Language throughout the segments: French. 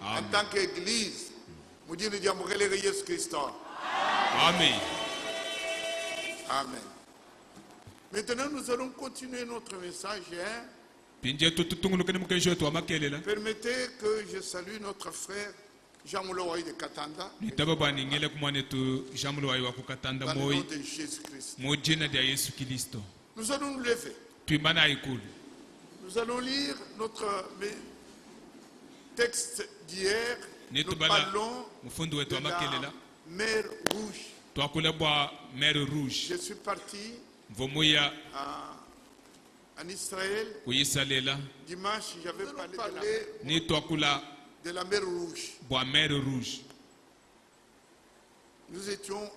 En tant qu'église, nous disons Jésus Christ. Amen. Amen. Maintenant, nous allons continuer notre message. Permettez que je salue notre frère Jean-Mouloua de Katanda. Dans le nom de Jésus-Christ. Nous allons nous lever. Nous allons lire notre texte d'hier. Nous parlons de la mer Rouge. Je suis parti en Israël. Dimanche, j'avais parlé de la mer Rouge. Nous étions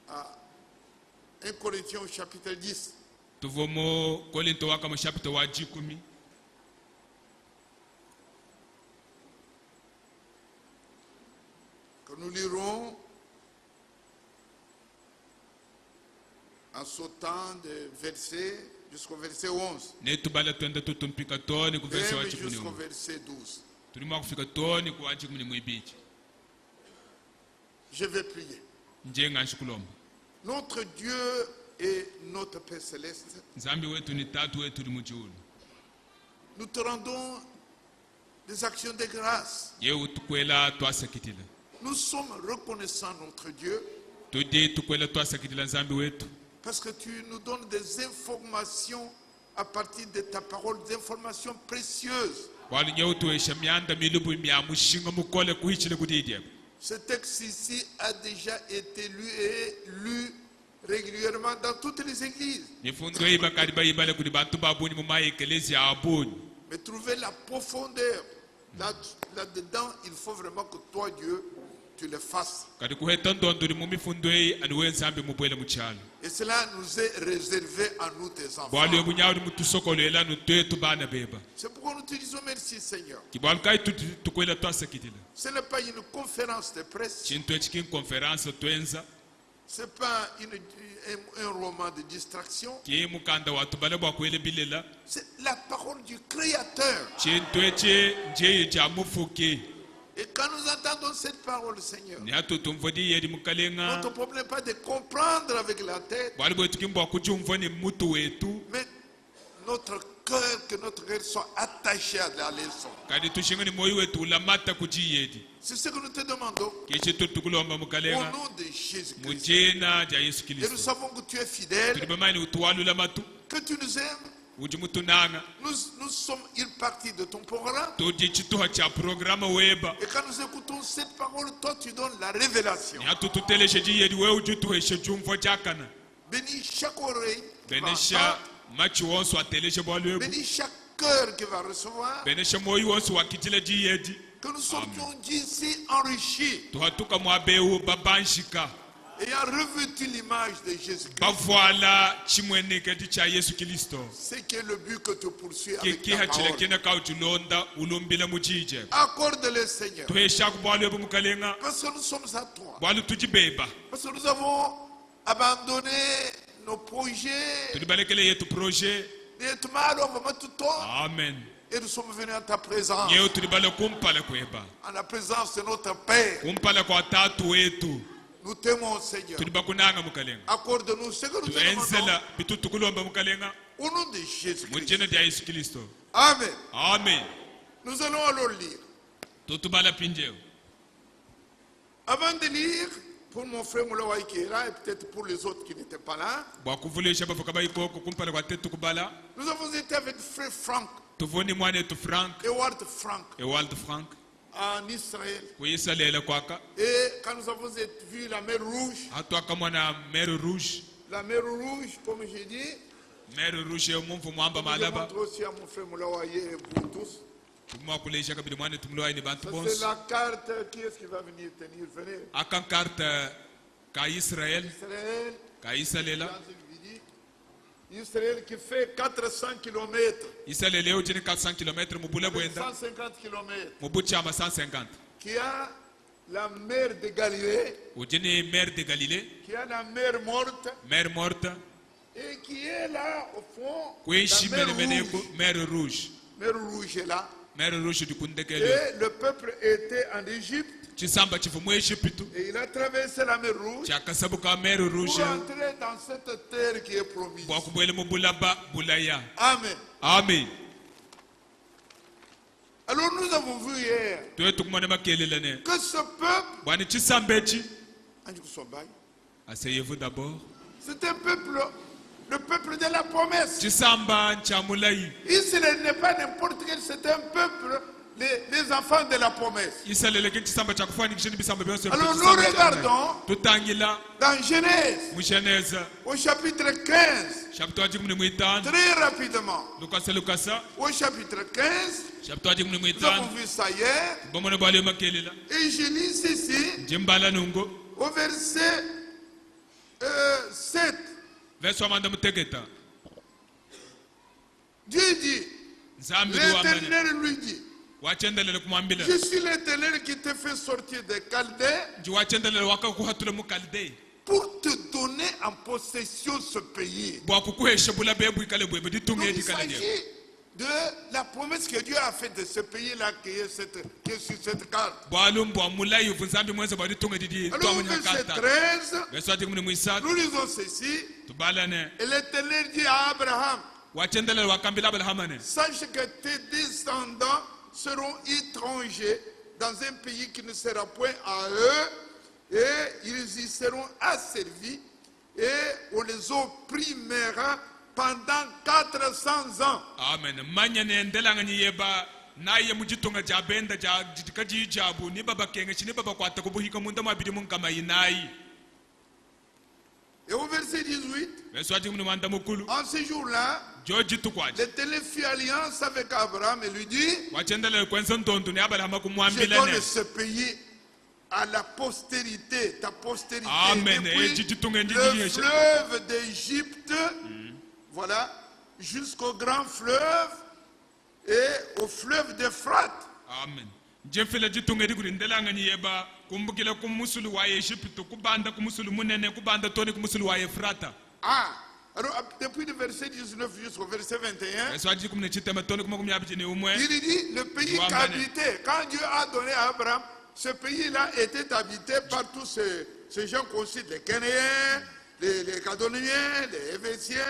à 1 Corinthiens au chapitre 10. Que nous lirons en sautant de verset jusqu'au verset 11. Même jusqu'au verset 12. Je vais prier. Notre Dieu et notre Père Céleste, nous te rendons des actions de grâce. Nous sommes reconnaissants, notre Dieu, parce que tu nous donnes des informations à partir de ta parole, des informations précieuses. Ce texte ici a déjà été lu régulièrement dans toutes les églises. Mais trouver la profondeur là-dedans, il faut vraiment que toi, Dieu, tu le fasses. Et cela nous est réservé à nous, tes enfants. C'est pourquoi nous te disons merci, Seigneur. Ce n'est pas une conférence de presse. Ce n'est pas un roman de distraction. C'est la parole du Créateur. Et quand nous entendons cette parole, Seigneur, notre problème n'est pas de comprendre avec la tête, mais notre cœur, que notre cœur soit attaché à la leçon. C'est ce que nous te demandons au nom de Jésus-Christ. Et nous savons que tu es fidèle, que tu nous aimes. Nous sommes une partie de ton programme. Et quand nous écoutons cette parole, toi tu donnes la révélation. Bénis chaque oreille, bénis chaque cœur qui va recevoir. Que nous sortions d'ici enrichis, ayant revêtu l'image de Jésus-Christ. C'est que le but que tu poursuis avec ta parole. Accorde-le, Seigneur. Parce que nous sommes à toi. Parce que nous avons abandonné nos projets, Amen. Et nous sommes venus en ta présence. En la présence de notre Père. Nous t'aimons, Seigneur. Accorde-nous ce que nous te demandons. Au nom de Jésus-Christ. Amen. Amen. Nous allons alors lire. Avant de lire, pour mon frère Moulawaï qui est là et peut-être pour les autres qui n'étaient pas là, nous avons été avec frère Frank. Ewald Frank. En Israël. Et quand nous avons vu la mer Rouge, comme j'ai dit, je montre aussi à mon frère Moulawaye et vous tous. C'est la carte. Qui est-ce qui va venir tenir? Venez. Israël qui fait 400 km. 400 km. 150 km. Qui a la mer de Galilée. Qui a la mer morte. Et qui est là au fond. La mer rouge. Mer rouge est là. Et le peuple était en Égypte. Et il a traversé la mer Rouge pour entrer dans cette terre qui est promise. Amen. Amen. Alors nous avons vu hier que ce peuple, c'est un peuple, le peuple de la promesse. Israël n'est pas n'importe quel, c'est un peuple, les enfants de la promesse. Alors nous regardons dans Genèse, au chapitre 15, très rapidement. Au chapitre 15, nous avons vu ça hier. Et je lis ceci au verset 7. Dieu dit, l'Éternel lui dit, je suis l'Éternel qui te fait sortir des Chaldées pour te donner en possession ce pays. Donc il s'agit de la promesse que Dieu a faite de ce pays-là qui est sur cette carte. Alors au verset 13, nous lisons ceci. Et l'Éternel dit à Abraham, sache que tes descendants seront étrangers dans un pays qui ne sera point à eux, et ils y seront asservis, et on les opprimera pendant 400 ans. Amen. Et au verset 18, en ce jour-là, l'Éternel fit alliance avec Abraham et lui dit, je donne ce pays à la postérité, ta postérité. Amen. Depuis le fleuve d'Égypte, voilà, jusqu'au grand fleuve et au fleuve d'Euphrate. Amen. Ah, alors depuis le verset 19 jusqu'au verset 21, il dit le pays qu'habitait, quand Dieu a donné à Abraham, ce pays-là était habité par tous ces gens qu'on cite, les Kénéens, les Cadoniens, les Hévésiens,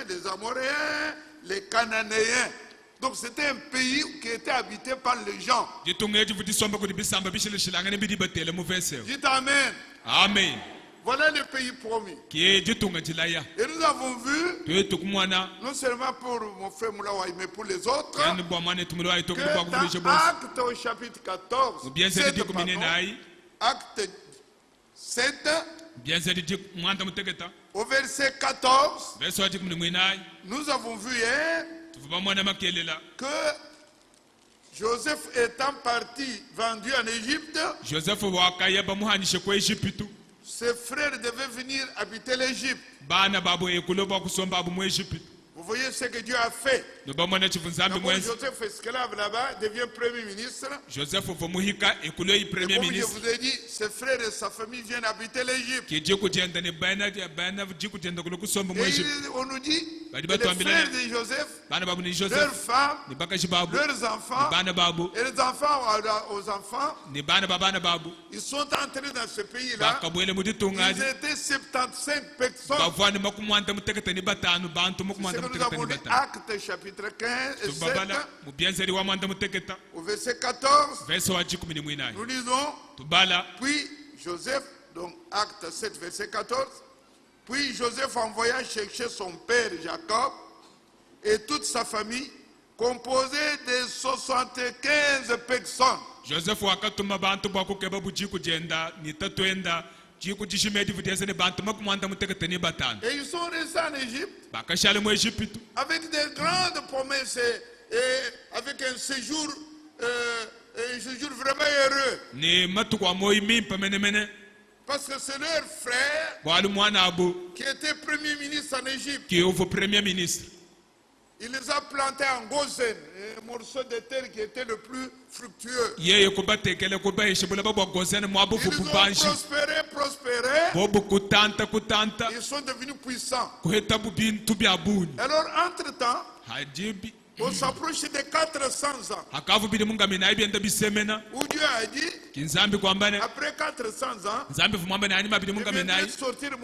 les Amoréens, les Cananéens. Donc c'était un pays qui était habité par les gens. Dites Amen. Amen. Voilà le pays promis. Et nous avons vu, non seulement pour mon frère Moulawaï, mais pour les autres, que dans Acte au chapitre 14, Acte 7, au verset 14, nous avons vu hier que Joseph étant parti, vendu en Égypte, ses frères devaient venir habiter l'Égypte. Vous voyez ce que Dieu a fait. D'abord, Joseph esclave là-bas devient premier ministre. Et comme je vous ai dit, ses frères et sa famille viennent habiter l'Égypte. Et on nous dit que les frères de Joseph, leurs femmes, leurs enfants, et les enfants aux enfants, ils sont entrés dans ce pays-là. Ils étaient 75 personnes. Nous avons lu Actes chapitre 15 et 7. Au verset 14, nous lisons, puis Joseph, donc Acte 7, verset 14, puis Joseph envoya chercher son père Jacob et toute sa famille, composée de 75 personnes. Joseph et ils sont restés en Égypte avec des grandes promesses et avec un séjour vraiment heureux. Parce que c'est leur frère qui était premier ministre en Égypte. Il les a plantés en Gosen, un morceau de terre qui était le plus fructueux. Ils ont prospéré. Ils sont devenus puissants. Alors, entre-temps, on s'approche des 400 ans. Où Dieu a dit, après 400 ans, je vais sortir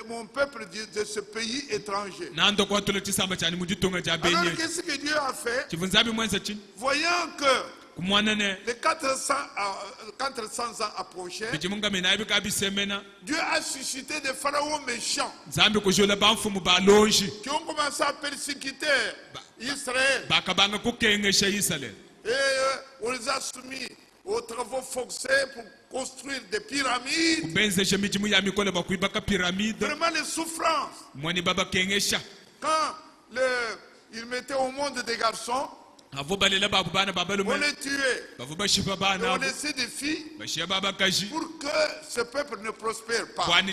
mon peuple de ce pays étranger. Alors qu'est-ce que Dieu a fait? Voyant que les 400 ans approchaient, Dieu a suscité des pharaons méchants qui ont commencé à persécuter Israël. Et on les a soumis aux travaux forcés pour construire des pyramides. Vraiment les souffrances. Quand ils mettaient au monde des garçons, on les tuait. On laissait des filles pour que ce peuple ne prospère pas. Alors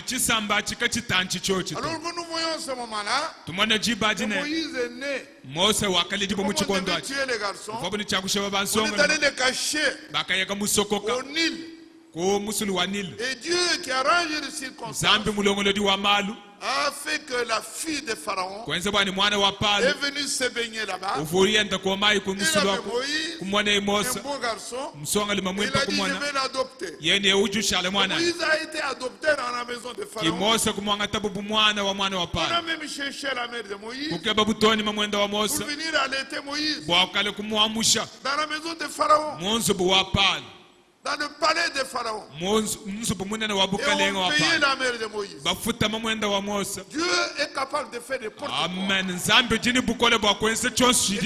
que nous voyons ce moment-là, Moïse est né. Comme on devait tuer les garçons, on est allé les cacher au Nil. Et Dieu qui arrange les circonstances a fait que la fille de Pharaon est venue se baigner là-bas. Il avait Moïse, un beau garçon. Il a dit, je vais l'adopter. Moïse a été adopté dans la maison de Pharaon. On a même cherché la mère de Moïse pour venir allaiter Moïse dans la maison de Pharaon, dans le palais de Pharaon. Et on payait la mère de Moïse. Dieu est capable de faire n'importe quoi. Et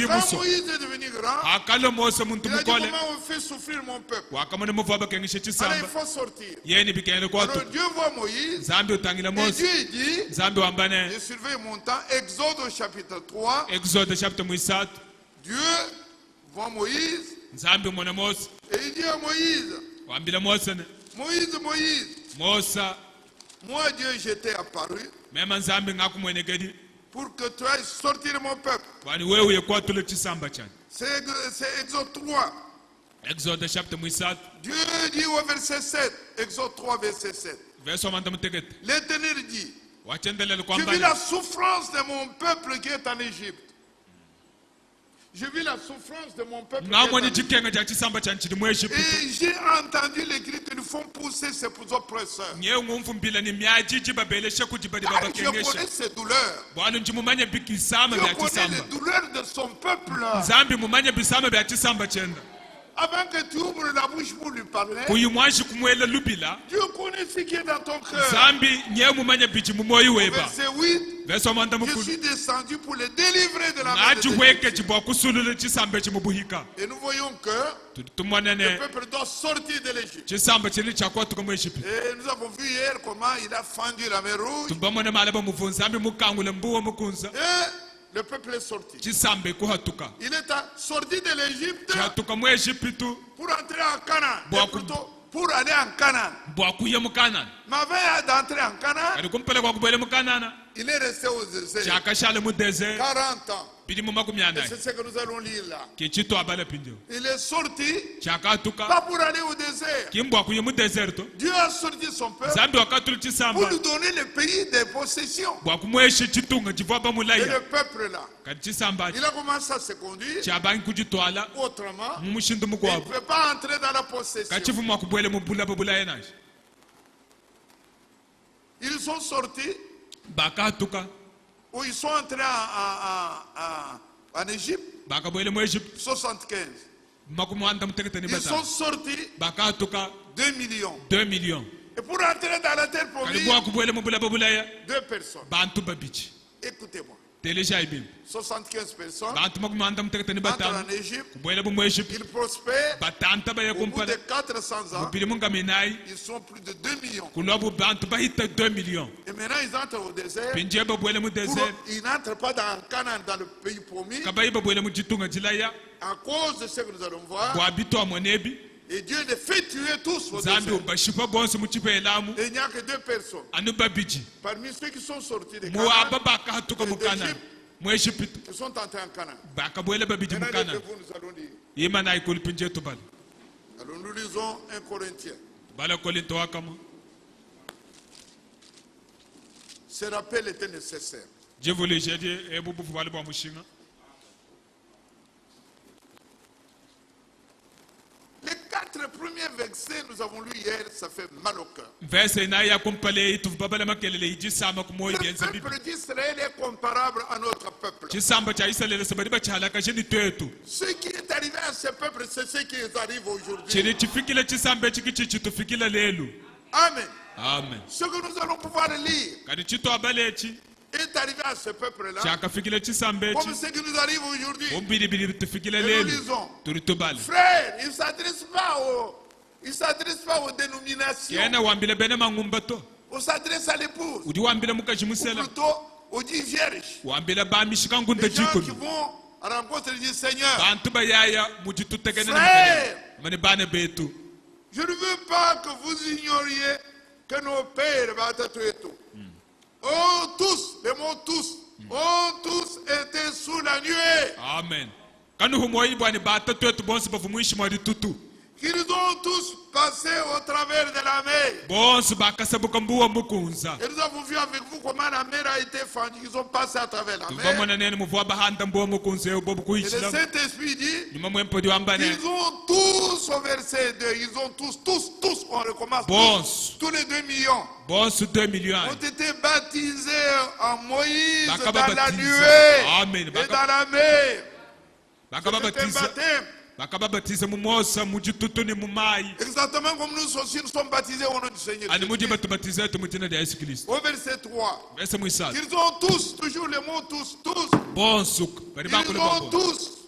quand Moïse est devenu grand, il a dit, comment on fait souffrir mon peuple? Alors il faut sortir. Alors Dieu voit Moïse, et Dieu dit, je surveille mon temps, Exode au chapitre 3, Dieu voit Moïse, et il dit à Moïse, Moïse, moi Dieu je t'ai apparu pour que tu ailles sortir mon peuple. C'est Exode 3. Dieu dit au verset 7, Exode 3 verset 7. L'Éternel dit, je vis la souffrance de mon peuple qui est en Égypte. Je vis la souffrance de mon peuple. Et j'ai entendu les cris que nous font pousser ses oppresseurs. Je connais ces douleurs. Je connais les douleurs de son peuple. Avant que tu ouvres la bouche pour lui parler, Dieu connaît ce qui est dans ton cœur. Verset 8, je suis descendu pour les délivrer de la main de l'Égypte. Et nous voyons que le peuple doit sortir de l'Égypte. Et nous avons vu hier comment il a fendu la mer Rouge. Et le peuple est sorti. Il est sorti de l'Égypte pour entrer en Canaan. Pour aller en Canaan. Mais avant d'entrer en Canaan, Il est resté au désert 40 ans. Et c'est ce que nous allons lire là. Il est sorti pas pour aller au désert. Dieu a sorti son peuple pour lui donner le pays des possessions. Et le peuple là, il a commencé à se conduire autrement. Il ne peut pas entrer dans la possession. Ils sont sortis. Où ils sont entrés en Égypte, 75. Ils sont sortis 2 millions. Et pour entrer dans la terre promise, 2 personnes. Écoutez-moi. 75 personnes entrent en Égypte, ils prospèrent. Au bout de 400 ans, ils sont plus de 2 millions. Et maintenant ils entrent au désert. Ils n'entrent pas dans Canaan, dans le pays promis, à cause de ce que nous allons voir. Et Dieu les fait tuer tous au désert. Et il n'y a que 2 personnes. Parmi ceux qui sont sortis de Canaan, ils sont entrés en Canaan. Maintenant, nous allons lire. Alors nous lisons 1 Corinthiens. Ce rappel était nécessaire. Les 4 premiers versets nous avons lu hier, ça fait mal au cœur. Le peuple d'Israël est comparable à notre peuple. Ce qui est arrivé à ce peuple, c'est ce qui arrive aujourd'hui. Amen. Amen. Ce que nous allons pouvoir lire est arrivé à ce peuple-là, comme ce qui nous arrive aujourd'hui. Et nous lisons. Frère, il ne s'adresse pas aux dénominations. On s'adresse à l'épouse. Ou plutôt aux 10 vierges. Les gens qui vont à la rencontre du Seigneur. Frère, je ne veux pas que vous ignoriez que nos pères battent tout. Oh tous, le mot tous. Oh tous étaient sous la nuée. Amen. Qu'ils ont tous passé au travers de la mer. Et nous avons vu avec vous comment la mer a été fendue. Ils ont passé à travers la mer. Et le Saint-Esprit dit qu'ils ont tous, au verset 2, ils ont tous, on recommence, tous les 2 millions, ont été baptisés en Moïse dans la nuée et dans la mer. C'était un baptême. Exactement comme nous aussi nous sommes baptisés au nom du Seigneur. Au verset 3, ils ont tous, toujours le mot tous, ils ont tous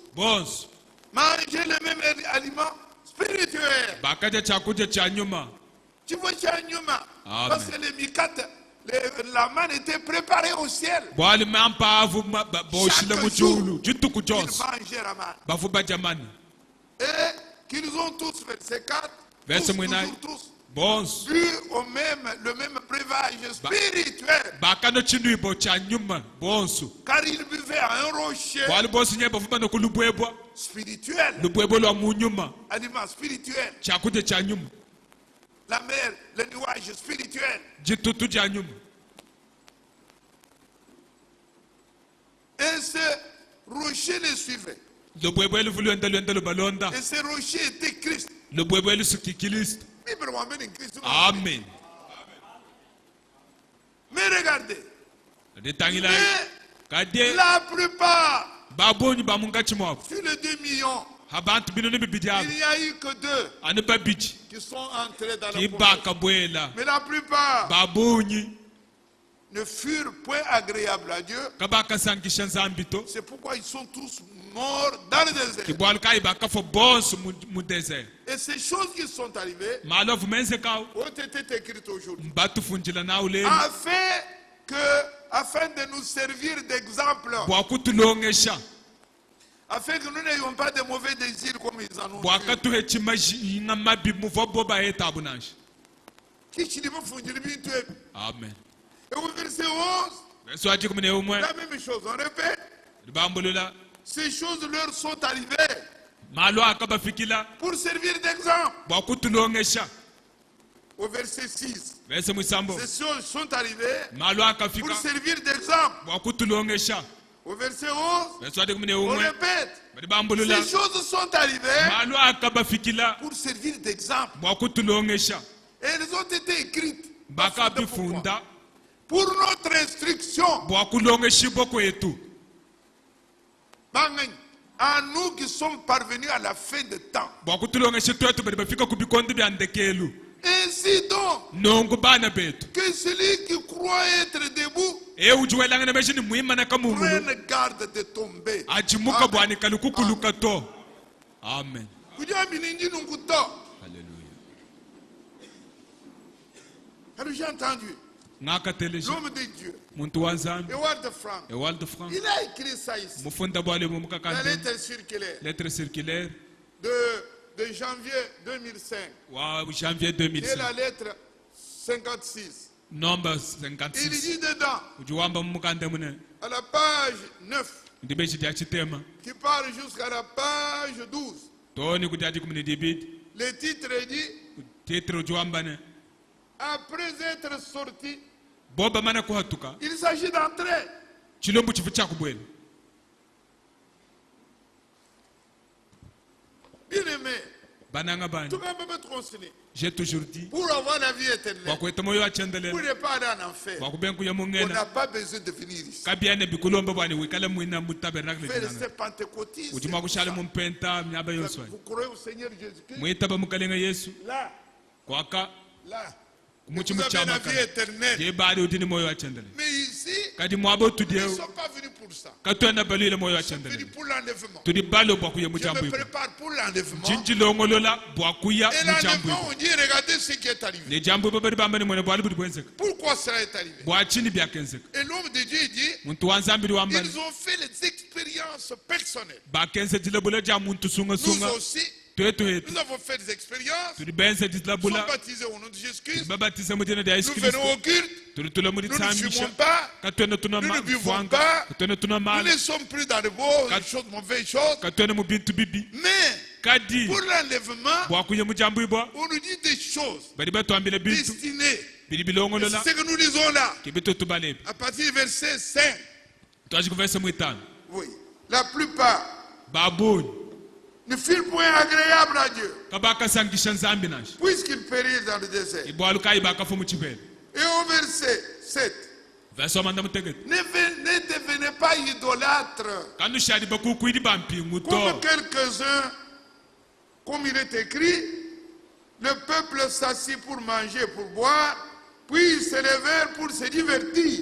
mangé le même aliment spirituel. Tu vois, parce que les micates, la manne était préparée au ciel. Chaque jour, ils mangeaient la manne. Et qu'ils ont tous, verset 4, tous bu le même breuvage spirituel. Car ils buvaient à un rocher spirituel. Aliment spirituel. La mer, le nuage spirituel. Et ce rocher les suivait. Et ce rocher était Christ. Amen. Mais regardez, la plupart, sur les 2 millions, il n'y a eu que 2 qui sont entrés dans la promesse. Mais la plupart ne furent point agréables à Dieu. C'est pourquoi ils sont tous morts dans le désert. Et ces choses qui sont arrivées ont été écrites aujourd'hui, afin de nous servir d'exemple, afin que nous n'ayons pas de mauvais désirs comme ils en ont eu. Amen. Et au verset 11, La même chose, on répète. Ces choses leur sont arrivées pour servir d'exemple. Au verset 6. Ces choses sont arrivées pour servir d'exemple. Au verset 11, on répète. Ces choses sont arrivées pour servir d'exemple. Et elles ont été écrites pour notre instruction. À nous qui sommes parvenus à la fin des temps. Ainsi donc, que celui qui croit être debout prenne garde de tomber. Amen. J'ai entendu l'homme de Dieu, Ewald Frank, il a écrit ça ici. La lettre circulaire de janvier 2005. C'est la lettre 56. Number 56. Il dit dedans, à la page 9, qui part jusqu'à la page 12, le titre dit, après être sorti, il s'agit d'entrer. Bien aimé, j'ai toujours dit, pour avoir la vie éternelle, pour ne pas aller en enfer, on n'a pas besoin de venir ici. Frères pentecôtistes, vous croyez au Seigneur Jésus-Christ? Là, vous avez la vie éternelle. Mais ici, ils ne sont pas venus pour ça. Ils sont venus pour l'enlèvement. Je me prépare pour l'enlèvement. Et l'enlèvement, on dit, regardez ce qui est arrivé. Pourquoi cela est arrivé? Et l'homme de Dieu dit, ils ont fait les expériences personnelles. Nous aussi, nous avons fait des expériences. Nous sommes baptisés au nom de Jésus-Christ. Nous venons au culte. Nous ne fumons pas. Nous ne buvons pas. Nous ne sommes plus dans de mauvaises choses. Mais pour l'enlèvement, on nous dit des choses destinées. C'est ce que nous lisons là. À partir du verset 5. Oui. La plupart ne furent point agréables à Dieu, puisqu'ils périrent dans le désert. Et au verset 7, ne devenez pas idolâtres, comme quelques-uns, comme il est écrit, le peuple s'assit pour manger, pour boire, puis ils se levèrent pour se divertir.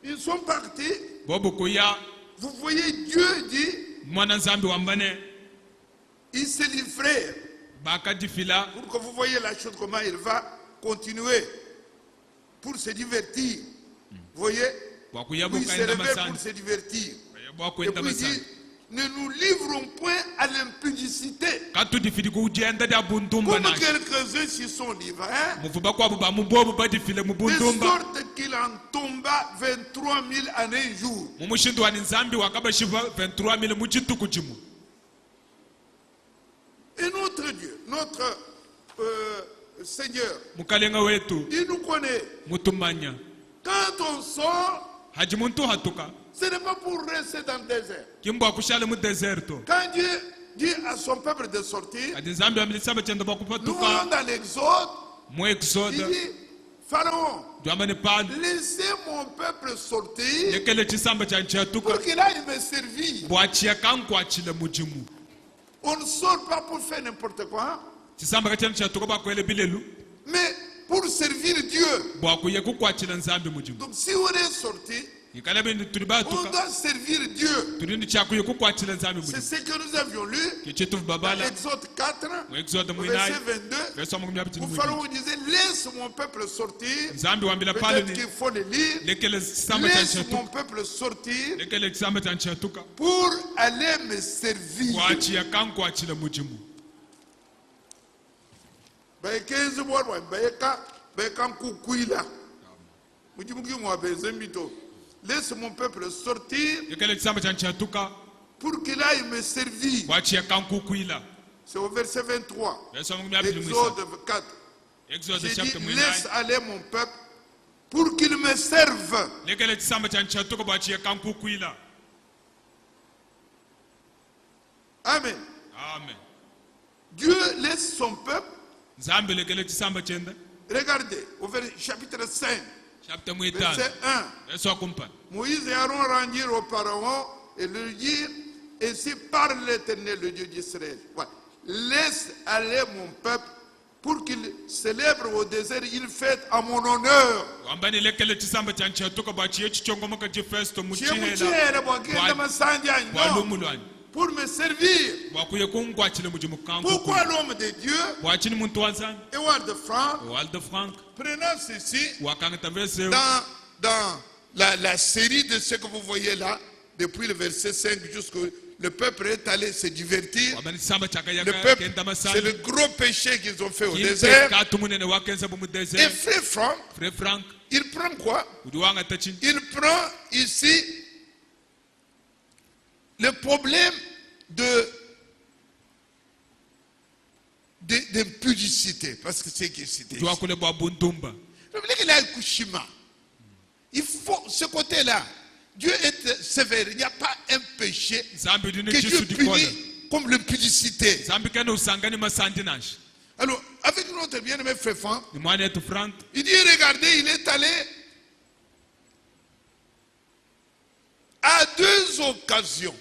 Ils sont partis. Vous voyez, Dieu dit, ils se livrèrent. Pour que vous voyez la chose, comment il va continuer pour se divertir. Vous voyez, ils se levèrent pour se divertir. Et puis il dit, ne nous livrons point à l'impudicité, comme quelques-uns s'y sont livrés, de sorte qu'il en tomba 23 000 en un jour. Et notre Dieu, notre Seigneur, il nous connaît. Quand on sort, ce n'est pas pour rester dans le désert. Quand Dieu dit à son peuple de sortir, nous allons dans l'Exode, il dit, Pharaon, laissez mon peuple sortir pour qu'il aille me servir. On ne sort pas pour faire n'importe quoi, mais pour servir Dieu. Donc si on est sorti, On doit servir Dieu. C'est ce que nous avions lu dans Exode 4, verset 22. Où Pharaon disait, laisse mon peuple sortir. Peut-être qu'il faut le lire. Laisse mon peuple sortir pour aller me servir. Laisse mon peuple sortir pour qu'il aille me servir. C'est au verset 23. Exode 4. J'ai dit, laisse aller mon peuple pour qu'il me serve. Amen. Amen. Dieu laisse son peuple. Regardez, au chapitre 5. Verset 1. Moïse et Aaron rendirent au Pharaon et lui dirent, ainsi parle l'Éternel, le Dieu d'Israël. Ouais. Laisse aller mon peuple pour qu'il célèbre au désert une fête à mon honneur. Pour me servir. Pourquoi l'homme de Dieu, Édouard de Franck, prenant ceci dans la série de ce que vous voyez là, depuis le verset 5 jusqu'au le peuple est allé se divertir. Le peuple, c'est le gros péché qu'ils ont fait au désert. Et frère Franck, il prend quoi? Il prend ici le problème de publicité, parce que c'est qui c'était. Il faut ce côté-là. Dieu est sévère. Il n'y a pas un péché que Dieu punit comme l'impudicité. Alors, avec notre bien-aimé frère Franck, il dit, regardez, il est allé à 2 occasions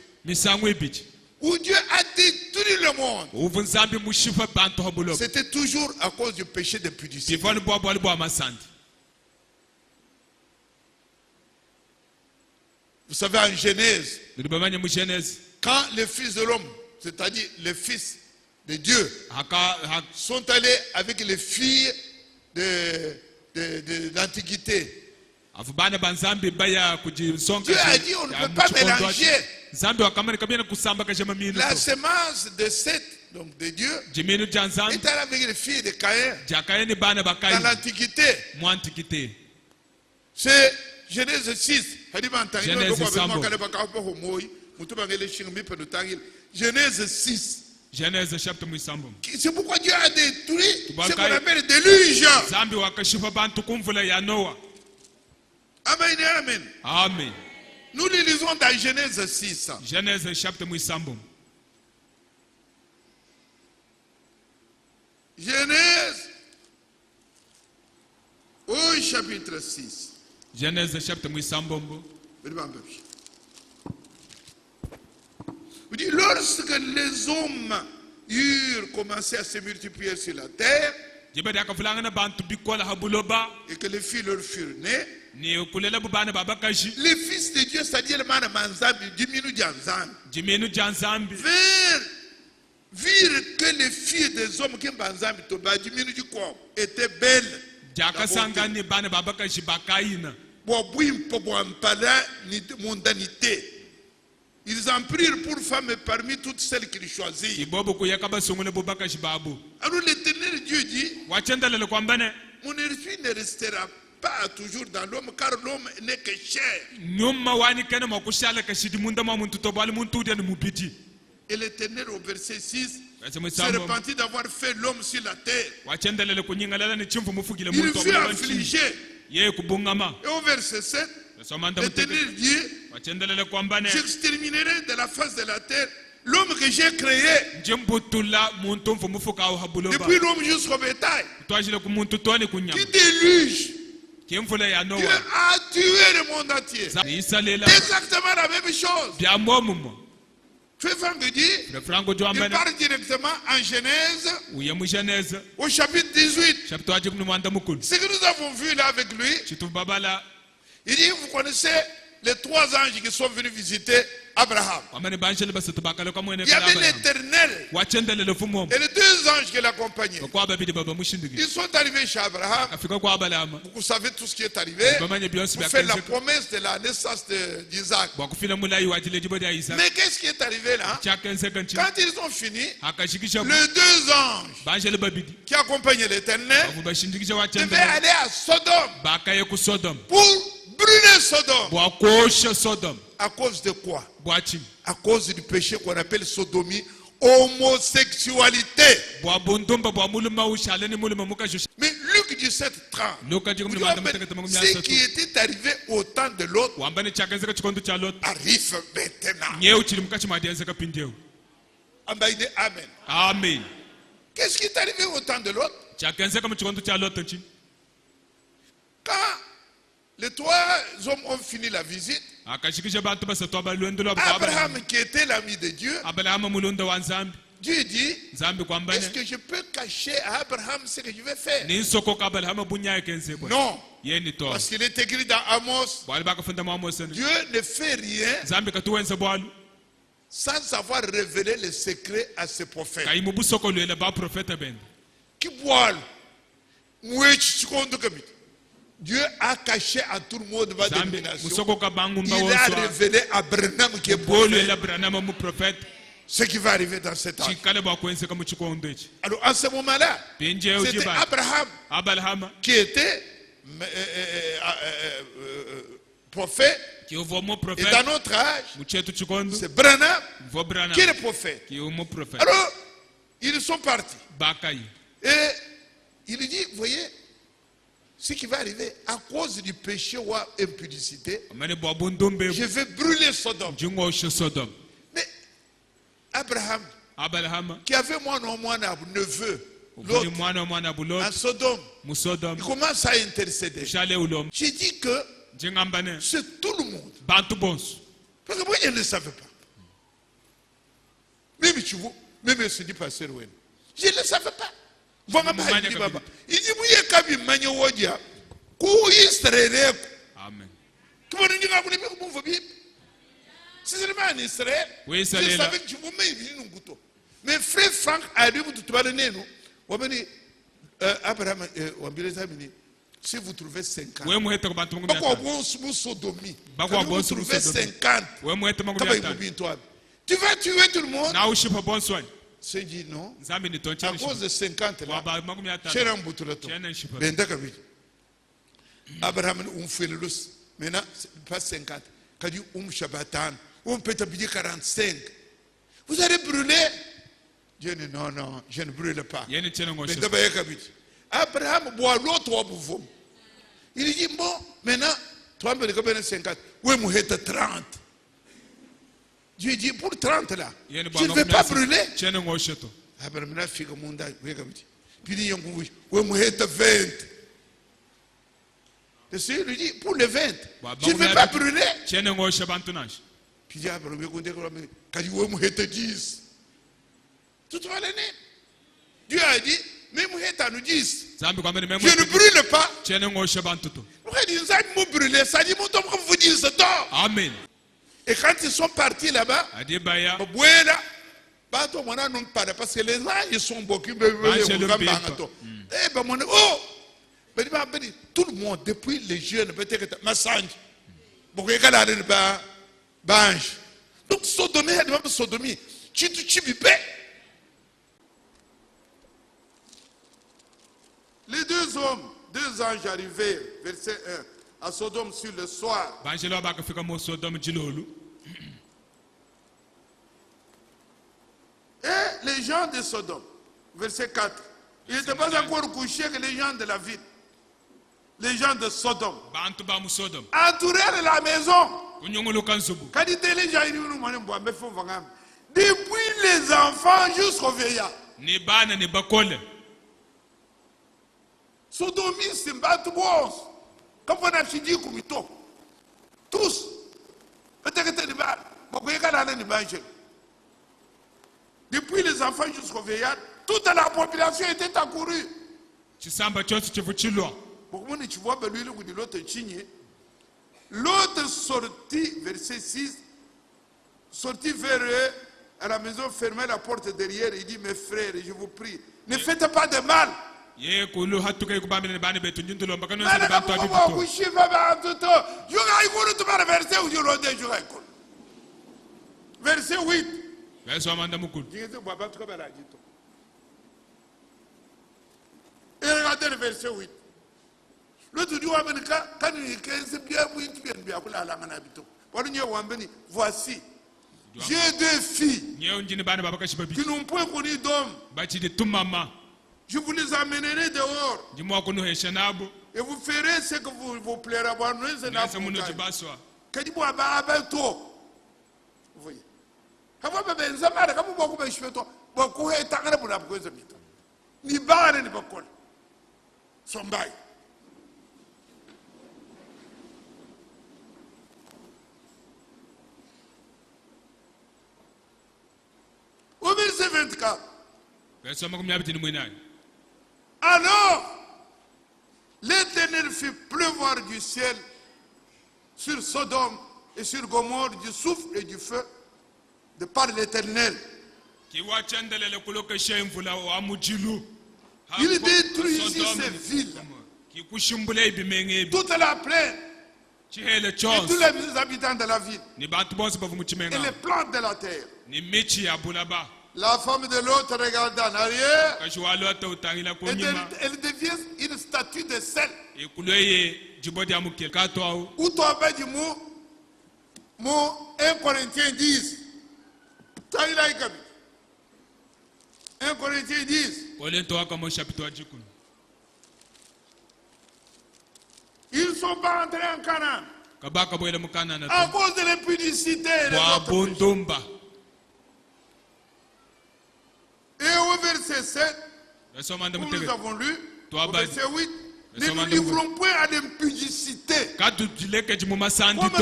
où Dieu a détruit le monde. C'était toujours à cause du péché d'impudicité. Vous savez, en Genèse, quand les fils de l'homme, c'est-à-dire les fils de Dieu, sont allés avec les filles de l'Antiquité, Dieu a dit on ne peut pas mélanger la semence de Seth, donc de Dieu, est allée avec les filles de Caïn dans l'Antiquité. C'est Genèse 6. Genèse 6. C'est pourquoi Dieu a détruit ce qu'on appelle le déluge. Amen, amen. Amen. Nous le lisons dans Genèse 6. Genèse chapitre 6. Genèse au chapitre 6. Genèse chapitre 6. Lorsque les hommes eurent commencé à se multiplier sur la terre, et que les filles leur furent nées, les fils de Dieu, c'est-à-dire virent que les filles des hommes qui étaient belles. Ils en prirent pour femmes parmi toutes celles qu'ils choisirent. Alors l'Éternel Dieu dit, mon esprit ne restera pas toujours dans l'homme, car l'homme n'est que chair. Et l'Éternel au verset 6 se repentit d'avoir fait l'homme sur la terre. Il fut affligé. Et au verset 7, l'Éternel dit, j'exterminerai de la face de la terre l'homme que j'ai créé. Depuis l'homme jusqu'au bétail. Qui déluge. Dieu a tué le monde entier. Exactement la même chose. Frère Franck dit, il parle directement en Genèse, au chapitre 18. Ce que nous avons vu là avec lui, il dit, vous connaissez les 3 anges qui sont venus visiter Abraham. Il y avait l'Éternel et les 2 anges qui l'accompagnaient. Ils sont arrivés chez Abraham. Vous savez tout ce qui est arrivé. Vous faites la promesse de la naissance d'Isaac. Mais qu'est-ce qui est arrivé là? Quand ils ont fini, les 2 anges qui accompagnaient l'Éternel devaient aller à Sodome pour brûler Sodome. À cause de quoi? À cause du péché qu'on appelle sodomie, homosexualité. Mais Luc 17:30, ce qui était arrivé au temps de l'autre arrive maintenant. Amen. Amen. Qu'est-ce qui est arrivé au temps de l'autre? Quand les 3 hommes ont fini la visite, Abraham, qui était l'ami de Dieu, Dieu dit, est-ce que je peux cacher à Abraham ce que je vais faire? Non. Parce qu'il est écrit dans Amos, Dieu ne fait rien sans avoir révélé les secrets à ses prophètes. Qui boit? Dieu a caché à tout le monde ma dénomination. Il a révélé à Branham qui est prophète ce qui va arriver dans cet âge. Alors à ce moment-là, c'était Abraham qui était prophète. Et dans notre âge, c'est Branham qui est le prophète. Alors, ils sont partis. Et il dit, vous voyez, ce qui va arriver à cause du péché ou impudicité, je vais brûler Sodome. Mais Abraham, qui avait un neveu, l'autre, à Sodome, il commence à intercéder. J'ai dit que c'est tout le monde. Parce que moi, je ne le savais pas. Même tu vois, même je dis pas, je ne le savais pas. Il dit, Amen. C'est seulement en Israël. Je savais que tu m'as mis. Mais frère Franck a dit, Abraham, si vous trouvez 50, vous trouvez 50, tu vas tuer tout le monde. C'est dit non. À cause de 50 là, Abraham maintenant, pas 50. On peut t'habiller 45. Vous allez brûler. Dieu dit non, non, je ne brûle pas. Abraham boit l'autre pour. Il dit bon, maintenant, toi, tu as 50. Oui, moi, j'ai 30. Dieu dit pour 30 là, je ne vais pas brûler. Abraham a fait comme on a dit. Puis il dit oui, moi, j'ai 20. Le Seigneur lui dit pour les 20, je ne vais pas brûler. Puis il dit Abraham, oui, moi, j'ai 10. Tout va l'année. Dieu a dit, mais moi, j'ai 10. Je ne brûle pas. Pourquoi il dit, ça me brûler, ça dit, mon tombe, vous dites, c'est tort. Amen. Et quand ils sont partis là-bas, parce que les gens, ils sont beaucoup. Tout le monde, depuis les jeunes, peut-être, donc, sodomie, tu les 2 hommes, 2 anges arrivés, verset 1, à Sodome sur le soir. Et les gens de Sodome, verset 4, ils n'étaient pas encore couchés que les gens de la ville. Les gens de Sodome entourèrent la maison. Depuis les enfants jusqu'aux vieillards. Sodomie, c'est battu bon. Comme on a dit, tous. Depuis les enfants jusqu'aux vieillards, toute la population était accourue. L'autre sortit, verset 6, sortit vers eux à la maison, fermait la porte derrière et dit, mes frères, je vous prie, ne faites pas de mal. Verset 8. Et regardez le verset 8. L'autre dit, voici, j'ai deux filles qui n'ont point connu d'homme. Je vous les amènerai dehors. Et vous ferez ce que vous plaira. Vous voyez. Au verset 24. Alors, l'Éternel fit pleuvoir du ciel sur Sodome et sur Gomorrhe du souffle et du feu de par l'Éternel. Il détruisit ces villes, toute la plaine, et tous les habitants de la ville, et les plantes de la terre. La femme de l'autre regarde en arrière, et elle devient une statue de sel. Ou toi, du mot 1 Corinthiens 10. 1 Corinthiens 10. Ils ne sont pas entrés en Canaan à cause de l'impudicité. Et au verset 7, comme nous avons lu, au verset 8, ne nous livrons point à l'impudicité, comme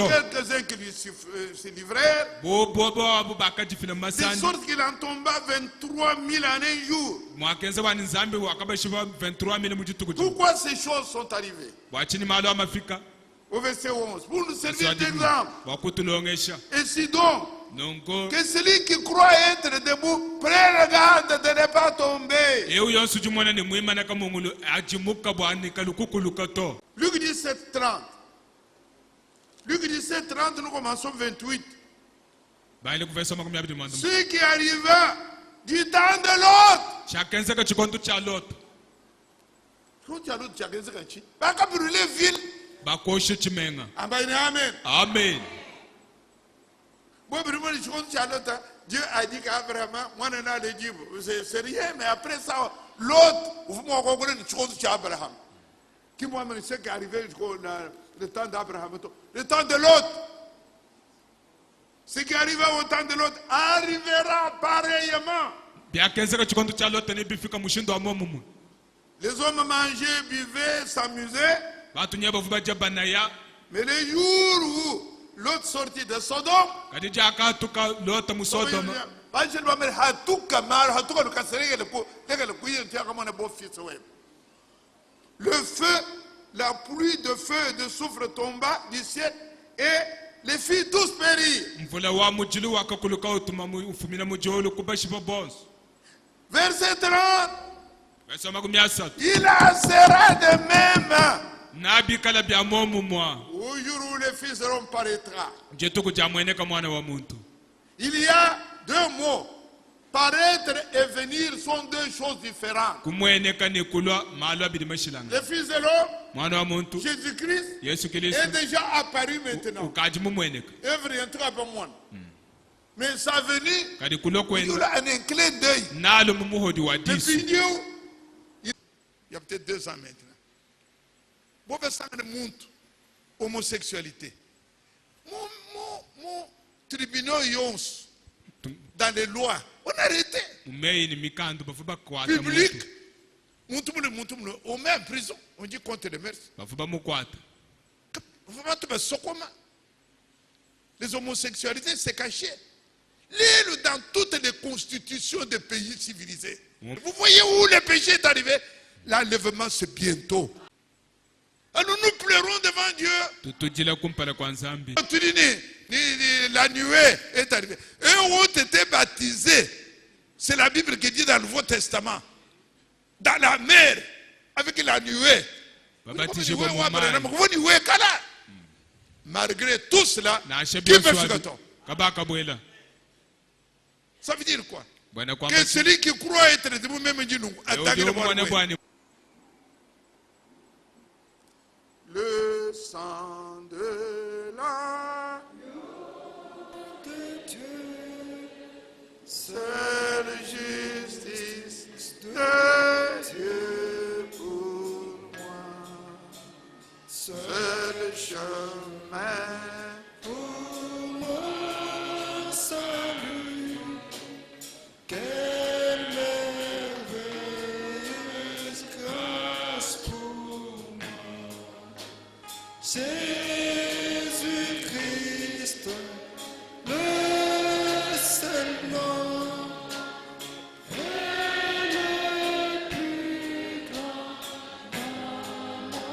quelques-uns qui lui se livrèrent, de sorte qu'il en tomba 23 000 en un jour. Pourquoi ces choses sont arrivées? Au verset 11, pour nous servir d'exemple. Et si donc, que celui qui croit être debout prenne garde de ne pas tomber. Luc 17, 30. Luc 17, 30, nous commençons 28. Ce qui arriva du temps de l'autre. Amen. Amen. Dieu a dit qu'Abraham, moi, c'est rien, mais après ça, l'autre, vous me comprenez une chose chez Abraham. Qui moi, ce qui est arrivé le temps d'Abraham, le temps de l'autre. Ce qui arriva au temps de l'autre arrivera pareillement. Les hommes mangeaient, buvaient, s'amusaient. Mais les jours où l'autre sortit de Sodome, le feu, la pluie de feu et de soufre tomba du ciel et les filles tous périrent. Verset 30. Il en sera de même au jour où les filles seront paraîtra. Il y a deux mots. Paraître et venir sont deux choses différentes. Les fils de l'homme, Jésus-Christ, est déjà apparu maintenant. Mais sa venue, il a un clin d'œil. Depuis Dieu, il y a peut-être 2 ans maintenant. Bon, ça montre homosexualité. Mon tribunal yons dans les lois, on a arrêté. Public, on met en prison, on dit contre les mœurs. Les homosexualités, c'est caché. Lisez dans toutes les constitutions des pays civilisés. Vous voyez où le péché est arrivé? L'enlèvement, c'est bientôt. Alors nous pleurons devant Dieu. La nuée est arrivée. Eux ont été baptisés. C'est la Bible qui dit dans le Nouveau Testament. Dans la mer, avec la nuée. Malgré tout cela, qui peut faire ton? Ça veut dire quoi? Que celui qui croit être de vous-même dit nous. Le sang de l'agneau de Dieu, seule justice de Dieu pour moi, seul chemin pour moi, salut. Quelle merveilleuse grâce pour moi, Jésus-Christ, le seul nom et le plus grand amour.